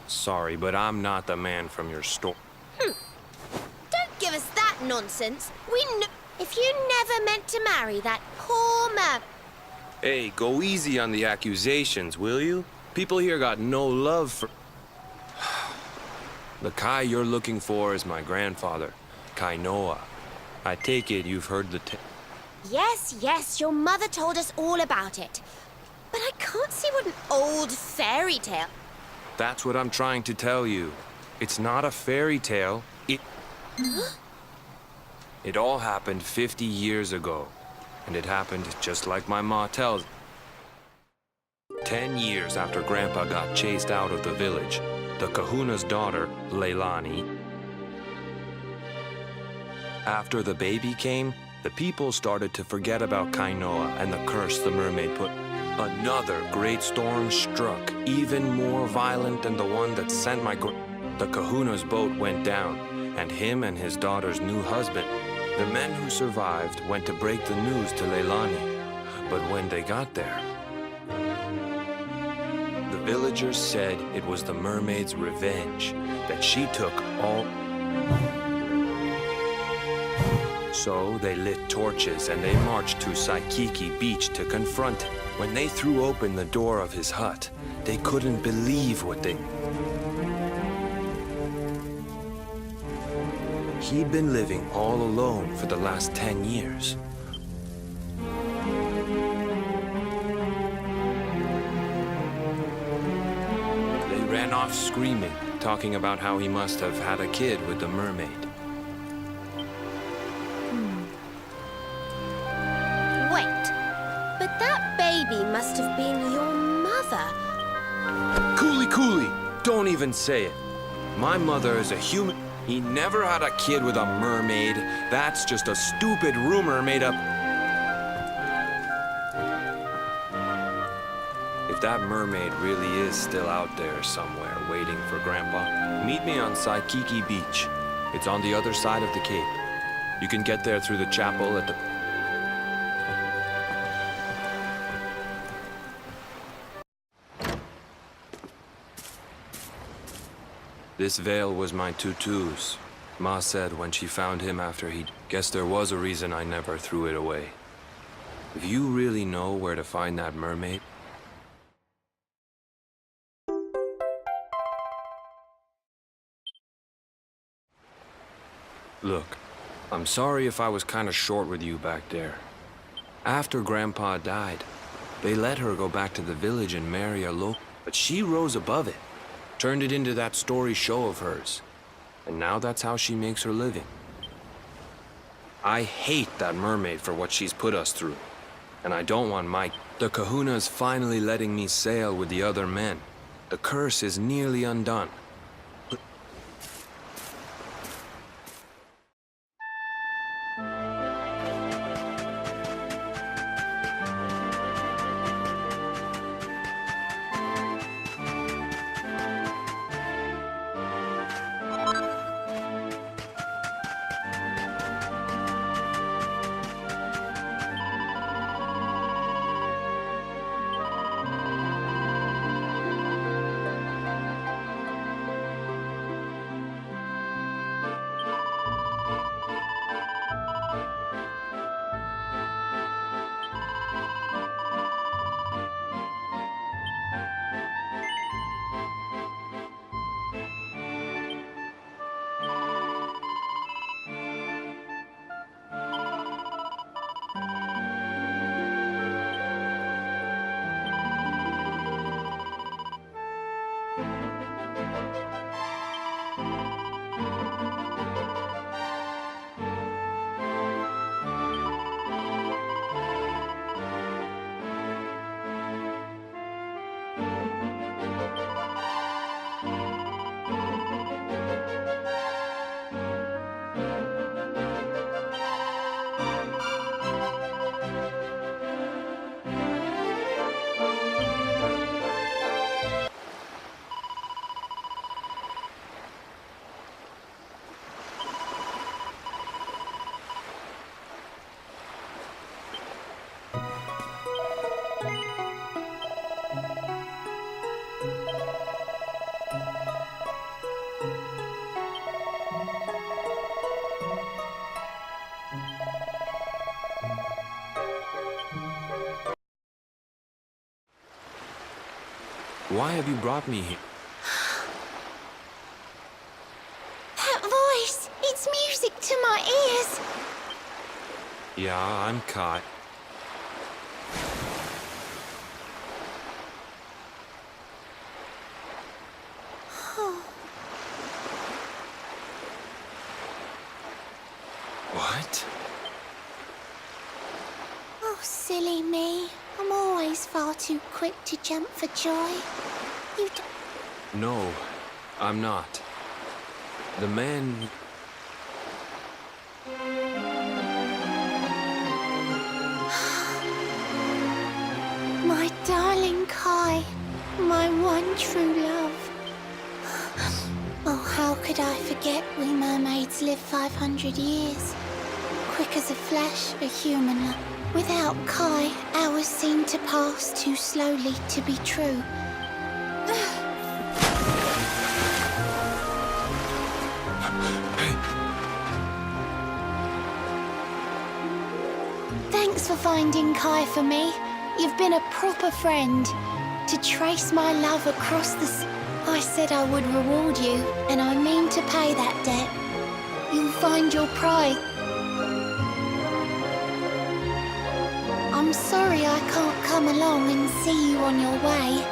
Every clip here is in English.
Sorry, but I'm not the man from your store. Don't give us that nonsense. If you never meant to marry that poor man... Hey, go easy on the accusations, will you? People here got no love for... The Kai you're looking for is my grandfather, Kainoa. I take it you've heard the Yes, your mother told us all about it. But I can't see what an old fairy tale... That's what I'm trying to tell you. It's not a fairy tale. It all happened 50 years ago. And it happened just like my ma tells. 10 years after Grandpa got chased out of the village, the kahuna's daughter, Leilani. After the baby came, the people started to forget about Kainoa and the curse the mermaid put. Another great storm struck, even more violent than the one that sent the kahuna's boat went down, and him and his daughter's new husband. The men who survived went to break the news to Leilani, but when they got there, the villagers said it was the mermaid's revenge, that she took all... So they lit torches and they marched to Saikiki Beach to confront him. When they threw open the door of his hut, they couldn't believe what they... He'd been living all alone for the last 10 years. They ran off screaming, talking about how he must have had a kid with the mermaid. Wait, but that baby must have been your mother. Cooley, don't even say it. My mother is a human... He never had a kid with a mermaid. That's just a stupid rumor made up. If that mermaid really is still out there somewhere waiting for Grandpa, meet me on Saikiki Beach. It's on the other side of the cape. You can get there through the chapel at the... This veil was my tutu's. Ma said when she found him after he'd... Guess there was a reason I never threw it away. If you really know where to find that mermaid... Look, I'm sorry if I was kind of short with you back there. After Grandpa died, they let her go back to the village and marry a local... But she rose above it. Turned it into that story show of hers. And now that's how she makes her living. I hate that mermaid for what she's put us through. And I don't want my... The kahuna's finally letting me sail with the other men. The curse is nearly undone. Why have you brought me here? That voice! It's music to my ears! Yeah, I'm Kai. What? Oh, silly me. I'm always far too quick to jump for joy. You d- No, I'm not. The man... My darling Kai, my one true love. Oh, how could I forget we mermaids live 500 years? Quick as a flash, a human love. Without Kai, hours seem to pass too slowly to be true. Thanks for finding Kai for me. You've been a proper friend. To trace my love across the sea. I said I would reward you, and I mean to pay that debt. You'll find your pride. I'm sorry I can't come along and see you on your way,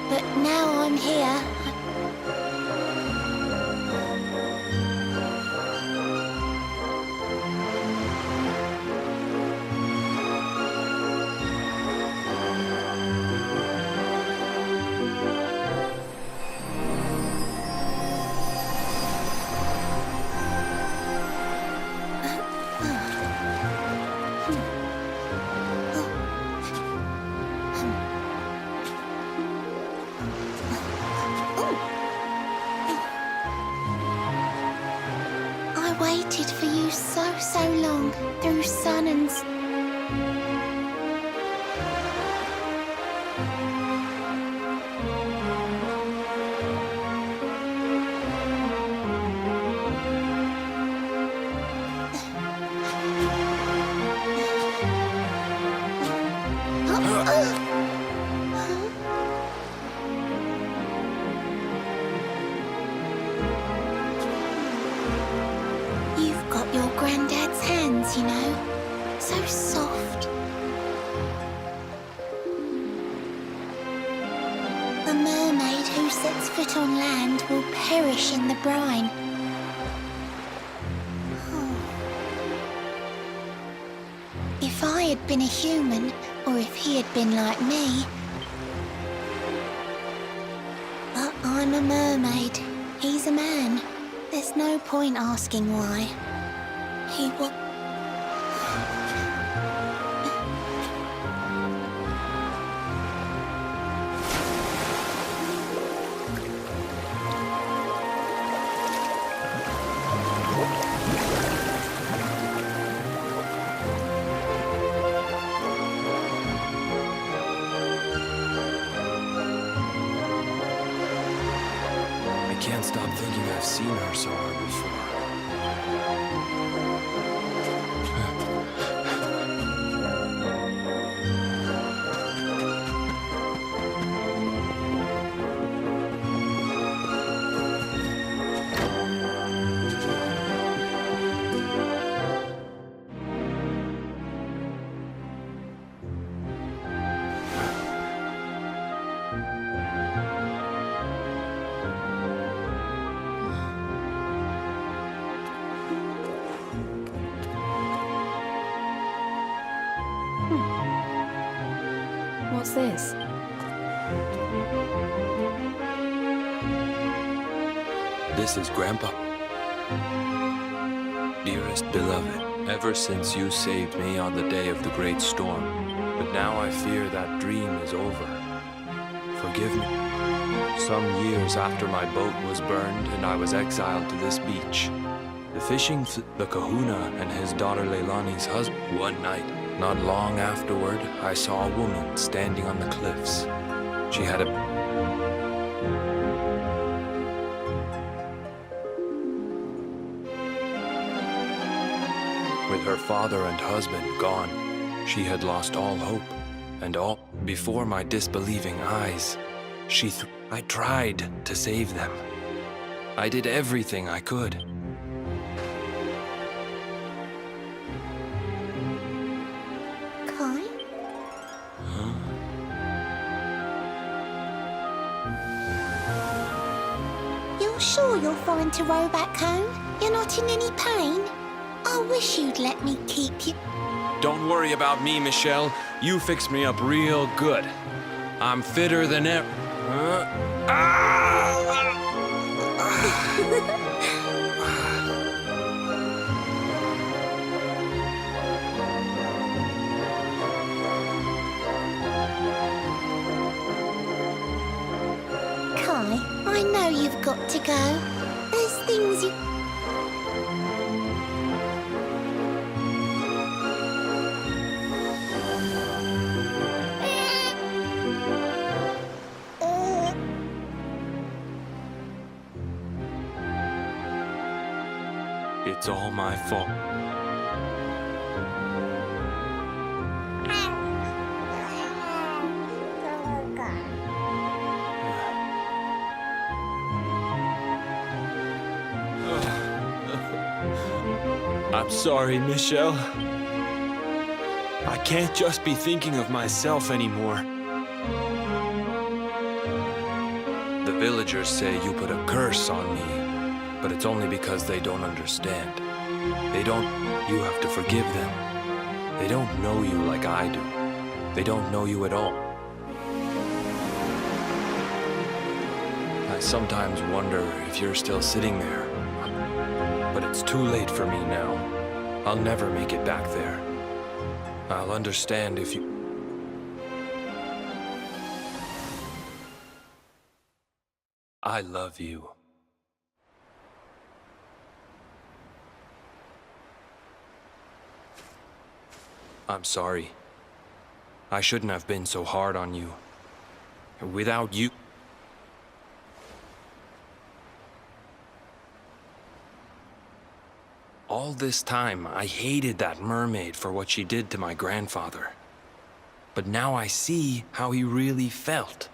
but now I'm here. I waited for you so long, through sun and... You've got your granddad's hands, you know. So soft. A mermaid who sets foot on land will perish in the brine. Oh. If I had been a human, or if he had been like me... But I'm a mermaid. He's a man. There's no point asking why. He will... I can't stop thinking I've seen her somewhere before. What's this? This is Grandpa. Dearest beloved, ever since you saved me on the day of the great storm, but now I fear that dream is over. Forgive me. Some years after my boat was burned and I was exiled to this beach, the kahuna and his daughter Leilani's husband. One night, not long afterward, I saw a woman standing on the cliffs. She had With her father and husband gone, she had lost all hope, and all before my disbelieving eyes. I tried to save them. I did everything I could. Kai? You're sure you're fine to row back home? You're not in any pain? I wish you'd let me keep you. Don't worry about me, Michelle. You fixed me up real good. I'm fitter than ever. Kai, I know you've got to go. There's things you... It's all my fault. I'm sorry, Michelle. I can't just be thinking of myself anymore. The villagers say you put a curse on me, but it's only because they don't understand. You have to forgive them. They don't know you like I do. They don't know you at all. I sometimes wonder if you're still sitting there. But it's too late for me now. I'll never make it back there. I'll understand if you... I love you. I'm sorry. I shouldn't have been so hard on you. Without you... All this time, I hated that mermaid for what she did to my grandfather. But now I see how he really felt.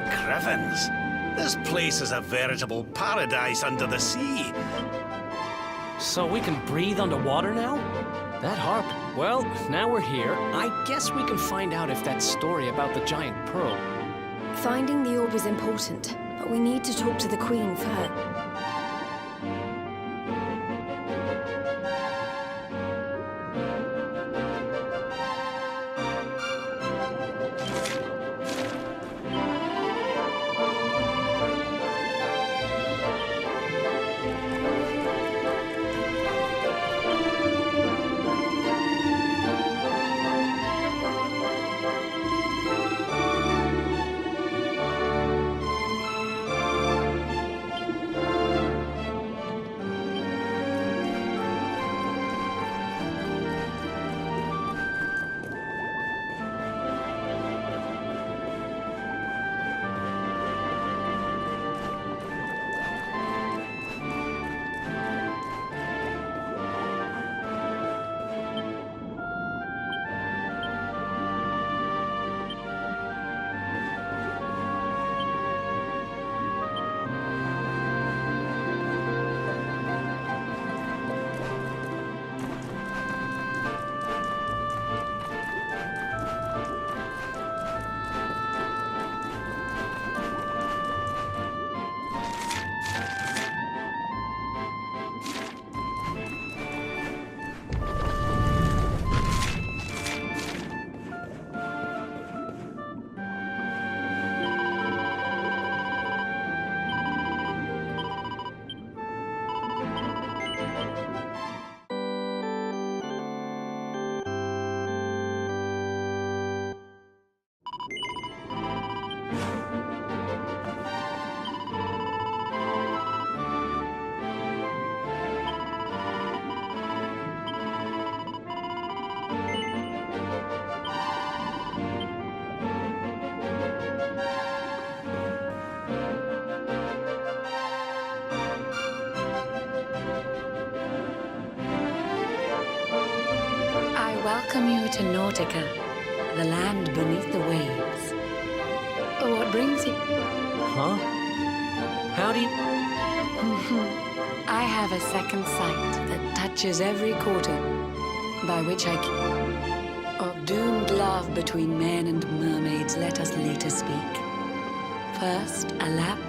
Heavens! This place is a veritable paradise under the sea. So we can breathe underwater now? That harp. Well, now we're here. I guess we can find out if that story about the giant pearl. Finding the orb is important, but we need to talk to the Queen first. welcome you to Nautica, the land beneath the waves. What brings you? Huh? How do you... I have a second sight that touches every quarter, by which I of doomed love between men and mermaids, let us later speak. First, a lap.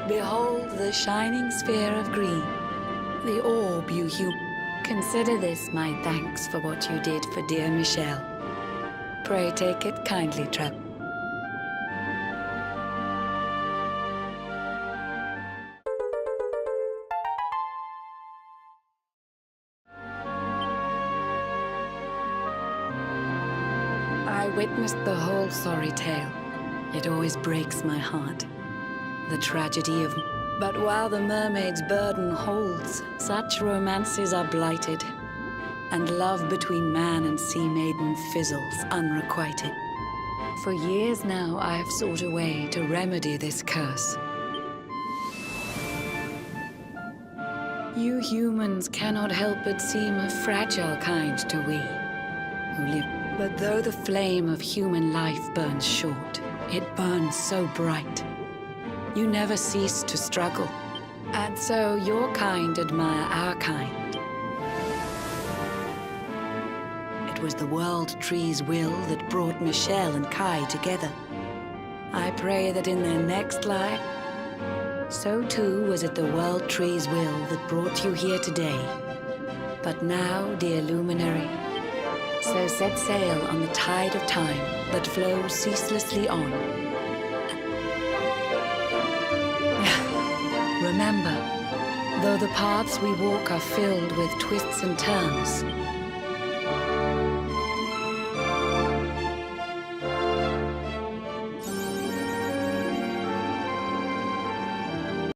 Behold the shining sphere of green, the orb you Consider this my thanks for what you did for dear Michelle. Pray take it kindly, Trap. I witnessed the whole sorry tale. It always breaks my heart. The tragedy of... But while the mermaid's burden holds, such romances are blighted, and love between man and sea maiden fizzles unrequited. For years now, I have sought a way to remedy this curse. You humans cannot help but seem a fragile kind to we, who live. But though the flame of human life burns short, it burns so bright. You never cease to struggle, and so your kind admire our kind. It was the World Tree's will that brought Michelle and Kai together. I pray that in their next life, so too was it the World Tree's will that brought you here today. But now, dear luminary, so set sail on the tide of time that flows ceaselessly on. Remember, though the paths we walk are filled with twists and turns,